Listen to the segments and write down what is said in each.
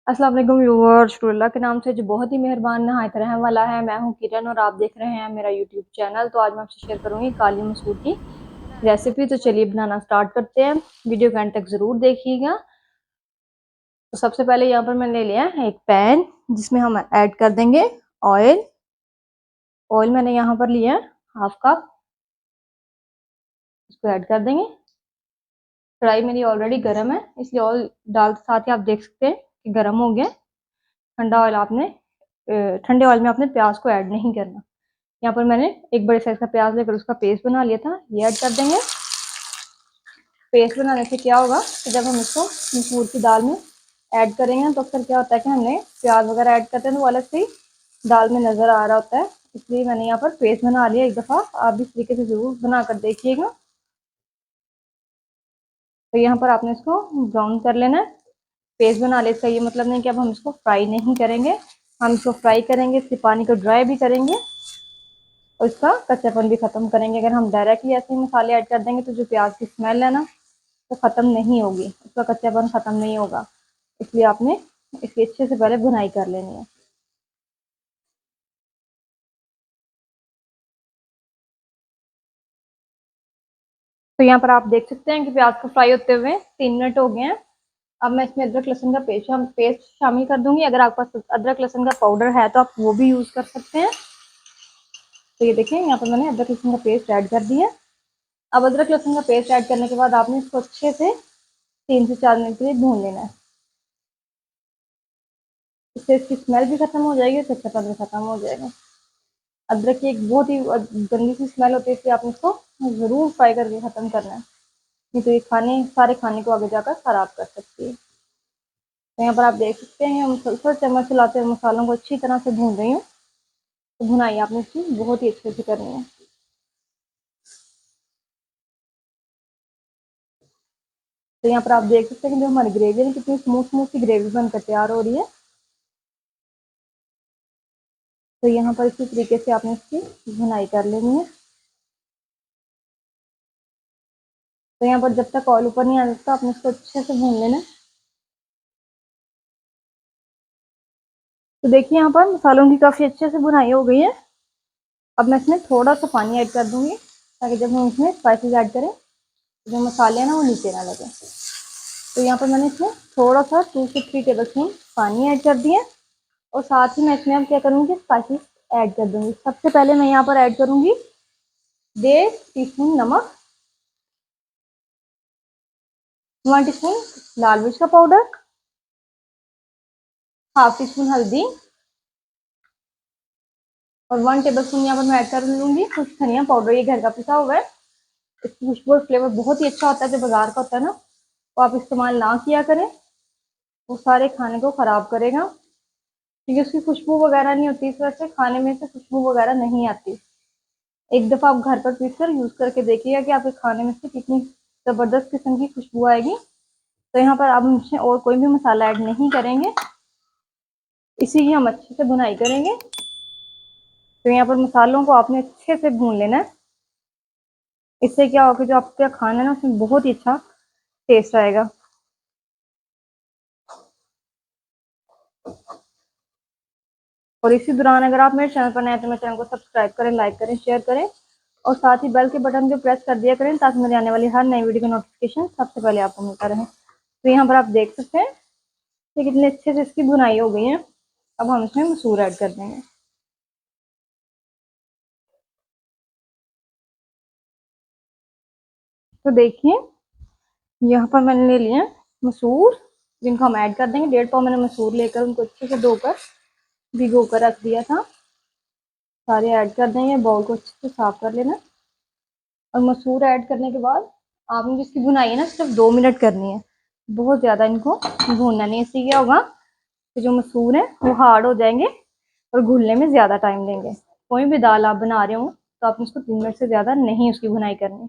अस्सलाम वालेकुम व्यूअर्स, शुक्रिल्लाह के नाम से जो बहुत ही मेहरबान नहायत रहम वाला है। मैं हूं किरण और आप देख रहे हैं मेरा यूट्यूब चैनल। तो आज मैं आपसे शेयर करूंगी काली मसूर की रेसिपी। तो चलिए बनाना स्टार्ट करते हैं, वीडियो के एंड तक ज़रूर देखिएगा। तो सबसे पहले यहाँ पर मैंने ले लिया है एक पैन, जिसमें हम ऐड कर देंगे ऑयल। ऑयल मैंने यहाँ पर लिया है हाफ कप, इसको ऐड कर देंगे। कढ़ाई मेरी ऑलरेडी गर्म है, इसलिए ऑयल डालते साथ ही आप देख सकते हैं कि गर्म हो गया। ठंडा ऑयल आपने ठंडे ऑयल में आपने प्याज को ऐड नहीं करना। यहाँ पर मैंने एक बड़े साइज का प्याज लेकर उसका पेस्ट बना लिया था, ये ऐड कर देंगे। पेस्ट बनाने से क्या होगा कि जब हम इसको मसूर की दाल में ऐड करेंगे तो अक्सर क्या होता है कि हमने प्याज वगैरह ऐड करते हैं तो वो अलग से ही दाल में नज़र आ रहा होता है। इसलिए मैंने यहाँ पर पेस्ट बना लिया एक दफ़ा, आप भी इस तरीके से ज़रूर बना कर देखिएगा। तो यहाँ पर आपने इसको ब्राउन कर लेना है। पेस्ट बना ले, इसका ये मतलब नहीं कि अब हम इसको फ्राई नहीं करेंगे, हम इसको फ्राई करेंगे, इसके पानी को ड्राई भी करेंगे और इसका कच्चापन भी खत्म करेंगे। अगर हम डायरेक्टली ऐसे ही मसाले ऐड कर देंगे तो जो प्याज की स्मेल है ना वो खत्म नहीं होगी, उसका कच्चापन खत्म नहीं होगा। इसलिए आपने इसकी अच्छे से पहले भुनाई कर लेनी है। तो यहाँ पर आप देख सकते हैं कि प्याज को फ्राई होते हुए 3 मिनट हो गए हैं। अब मैं इसमें अदरक लहसुन का पेस्ट शामिल कर दूंगी। अगर आपके पास अदरक लहसुन का पाउडर है तो आप वो भी यूज कर सकते हैं। तो ये देखिए यहाँ पर मैंने अदरक लहसुन का पेस्ट ऐड कर दिया। अब अदरक लहसुन का पेस्ट ऐड करने के बाद आपने इसको अच्छे से 3 से 4 मिनट के लिए भून लेना है। इससे इसकी स्मेल भी खत्म हो जाएगी, कच्चापन भी खत्म हो जाएगा। अदरक की एक बहुत ही गंदी सी स्मेल होती है, इसलिए आपने इसको ज़रूर फ्राई करके ख़त्म करना है, नहीं तो ये सारे खाने को आगे जाकर ख़राब कर सकती है। तो यहाँ पर आप देख सकते हैं मुसलसल चम्मच चलाते हुए मसालों को अच्छी तरह से भून रही हूँ। तो भुनाई आपने इसकी बहुत ही अच्छे से करनी है। तो यहाँ पर आप देख सकते हैं कि जो हमारी ग्रेवी है कितनी स्मूथ स्मूथ सी ग्रेवी बनकर तैयार हो रही है। तो यहाँ पर इसी तरीके से आपने इसकी भुनाई कर लेनी है। तो यहाँ पर जब तक ऑयल ऊपर नहीं आ जाता आपने इसको अच्छे से भून लेना है। तो देखिए यहाँ पर मसालों की काफ़ी अच्छे से भुनाई हो गई है। अब मैं इसमें थोड़ा सा पानी ऐड कर दूंगी, ताकि जब हम इसमें स्पाइसेस ऐड करें तो जो मसाले हैं ना वो नीचे ना लगे। तो यहाँ पर मैंने इसमें थोड़ा सा 2 से 3 टेबल स्पून पानी ऐड कर दिया और साथ ही मैं इसमें अब क्या करूँगी स्पाइसेस ऐड कर दूंगी। सबसे पहले मैं यहाँ पर ऐड करूँगी 1.5 टीस्पून नमक, 1 टीस्पून लाल मिर्च का पाउडर, हाफ टी स्पून हल्दी और 1 टेबल स्पून यहाँ पर मैं ऐड कर लूँगी कुछ धनिया पाउडर, ये घर का पिसा हुआ है। इसकी खुशबू और फ्लेवर बहुत ही अच्छा होता है, जो बाजार का होता है ना वो आप इस्तेमाल ना किया करें, वो सारे खाने को ख़राब करेगा, क्योंकि उसकी खुशबू वगैरह नहीं होती, इस वजह से खाने में से खुशबू वगैरह नहीं आती। एक दफ़ा आप घर पर पीस कर यूज़ करके देखिएगा कि आपके खाने में से कितनी ज़बरदस्त किस्म की खुशबू आएगी। तो यहाँ पर अब हम इसमें और कोई भी मसाला ऐड नहीं करेंगे, इसी की हम अच्छे से भुनाई करेंगे। तो यहाँ पर मसालों को आपने अच्छे से भून लेना है। इससे क्या होगा, जो आपका खाना है ना उसमें बहुत ही अच्छा टेस्ट आएगा। और इसी दौरान अगर आप मेरे चैनल पर नए हैं तो मेरे चैनल को सब्सक्राइब करें, लाइक करें, शेयर करें और साथ ही बेल के बटन को प्रेस कर दिया करें, ताकि मेरी आने वाली हर नई वीडियो का नोटिफिकेशन सबसे पहले आपको मिलता रहे। तो यहाँ पर आप देख सकते हैं कि कितने अच्छे से इसकी भुनाई हो गई है। अब हम इसमें मसूर ऐड कर देंगे। तो देखिए यहाँ पर मैंने ले लिए मसूर, जिनको हम ऐड कर देंगे। 1.5 पाव मैंने मसूर लेकर उनको अच्छे से धोकर भिगो कर रख दिया था, सारे ऐड कर देंगे। बाउल को अच्छे से साफ कर लेना और मसूर ऐड करने के बाद आपने जिसकी भुनाई है ना सिर्फ 2 मिनट करनी है, बहुत ज़्यादा इनको भूनना नहीं है। इससे क्या होगा कि जो मसूर है वो हार्ड हो जाएंगे और घुलने में ज़्यादा टाइम लेंगे। कोई भी दाल आप बना रहे हो तो आपने उसको 3 मिनट से ज़्यादा नहीं उसकी भुनाई करनी,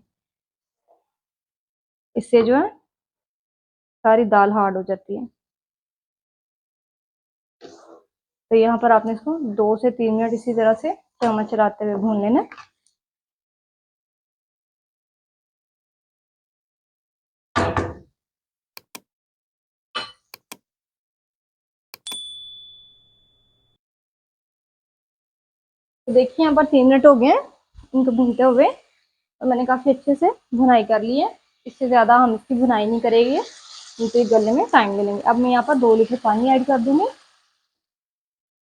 इससे जो है सारी दाल हार्ड हो जाती है। तो यहाँ पर आपने इसको 2 से 3 मिनट इसी तरह से चम्मच चलाते हुए भून लेना। तो देखिए यहाँ पर 3 मिनट हो गए हैं इनको भूनते हुए और मैंने काफ़ी अच्छे से भुनाई कर ली है। इससे ज़्यादा हम इसकी भुनाई नहीं करेंगे, नहीं तो गलने में टाइम ले लेंगे। अब मैं यहाँ पर 2 लीटर पानी ऐड कर दूँगी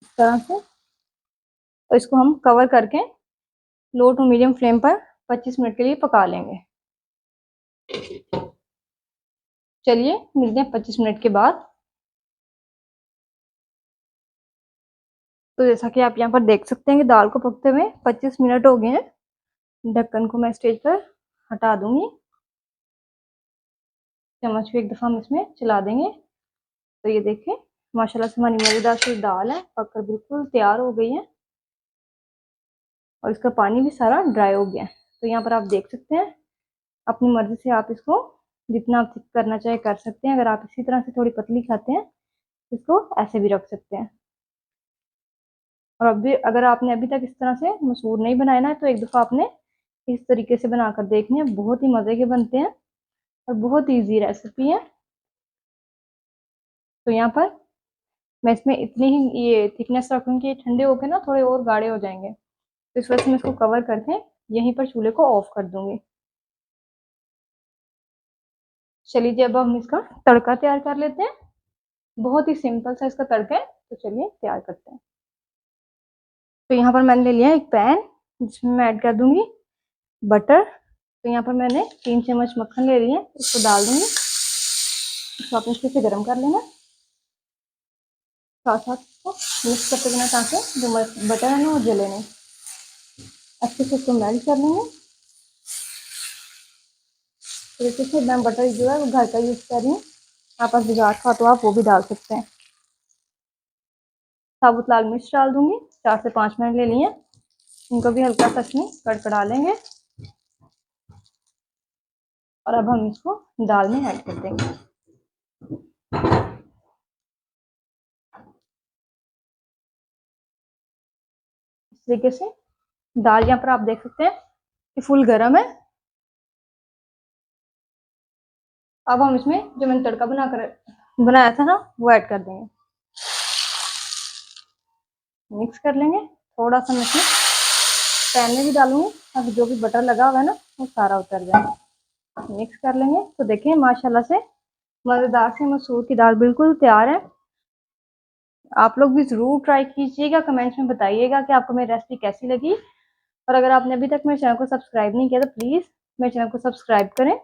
इस तरह से, और इसको हम कवर करके लो टू मीडियम फ्लेम पर 25 मिनट के लिए पका लेंगे। चलिए मिलते हैं 25 मिनट के बाद। तो जैसा कि आप यहाँ पर देख सकते हैं कि दाल को पकते हुए 25 मिनट हो गए हैं। ढक्कन को मैं स्टेज पर हटा दूंगी, चम्मच को एक दफ़ा हम इसमें चला देंगे। तो ये देखें माशाल्लाह से हमारी मज़ेदार सी दाल है पककर बिल्कुल तैयार हो गई है और इसका पानी भी सारा ड्राई हो गया है। तो यहाँ पर आप देख सकते हैं, अपनी मर्ज़ी से आप इसको जितना आप थिक करना चाहे कर सकते हैं। अगर आप इसी तरह से थोड़ी पतली खाते हैं इसको ऐसे भी रख सकते हैं। और अभी अगर आपने अभी तक इस तरह से मसूर नहीं बनाया ना, तो एक दफ़ा आपने इस तरीके से बनाकर देखने हैं, बहुत ही मज़े के बनते हैं और बहुत ईजी रेसिपी है। तो यहाँ पर मैं इसमें इतनी ही ये थिकनेस रखूँगी कि ठंडे होकर ना थोड़े और गाढ़े हो जाएंगे। तो इस वजह से मैं इसको कवर करके यहीं पर चूल्हे को ऑफ कर दूंगी। चलिए जी अब हम इसका तड़का तैयार कर लेते हैं। बहुत ही सिंपल सा इसका तड़का है, तो चलिए तैयार करते हैं। तो यहाँ पर मैंने ले लिया एक पैन जिसमें मैं ऐड कर दूंगी बटर। तो यहाँ पर मैंने 3 चम्मच मक्खन ले लिया है, इसको डाल दूंगी। इसको आप अच्छे से गर्म कर लेना, साथ साथ इसको मिक्स करते रहना ताकि जो बटर है ना वो जले नहीं। अच्छे से इसको मेल्ट कर लेंगे। तो देखिए मैं बटर जो है वो घर का यूज़ कर रही हूँ, आप बाजार का तो आप वो भी डाल सकते हैं। साबुत लाल मिर्च डाल दूंगी, 4 से 5 मिनट ले लिए, इनको भी हल्का सा इसमें कड़कड़ा लेंगे और अब हम इसको दाल में ऐड कर देंगे। इस तरीके से दाल यहाँ पर आप देख सकते हैं कि फुल गर्म है। अब हम इसमें जो मैंने तड़का बनाया था ना वो ऐड कर देंगे, मिक्स कर लेंगे। थोड़ा सा मैं इसमें पैन में भी डालूंगी ताकि जो भी बटर लगा हुआ है ना वो सारा उतर जाए। मिक्स कर लेंगे। तो देखिए माशाल्लाह से मज़ेदार से मसूर की दाल बिल्कुल तैयार है। आप लोग भी ज़रूर ट्राई कीजिएगा, कमेंट्स में बताइएगा कि आपको मेरी रेसिपी कैसी लगी। और अगर आपने अभी तक मेरे चैनल को सब्सक्राइब नहीं किया तो प्लीज़ मेरे चैनल को सब्सक्राइब करें,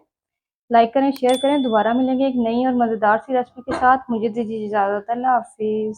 लाइक करें, शेयर करें। दोबारा मिलेंगे एक नई और मज़ेदार सी रेसिपी के साथ। मुझे दीजिए इजाज़त। अल्लाह हाफिज़।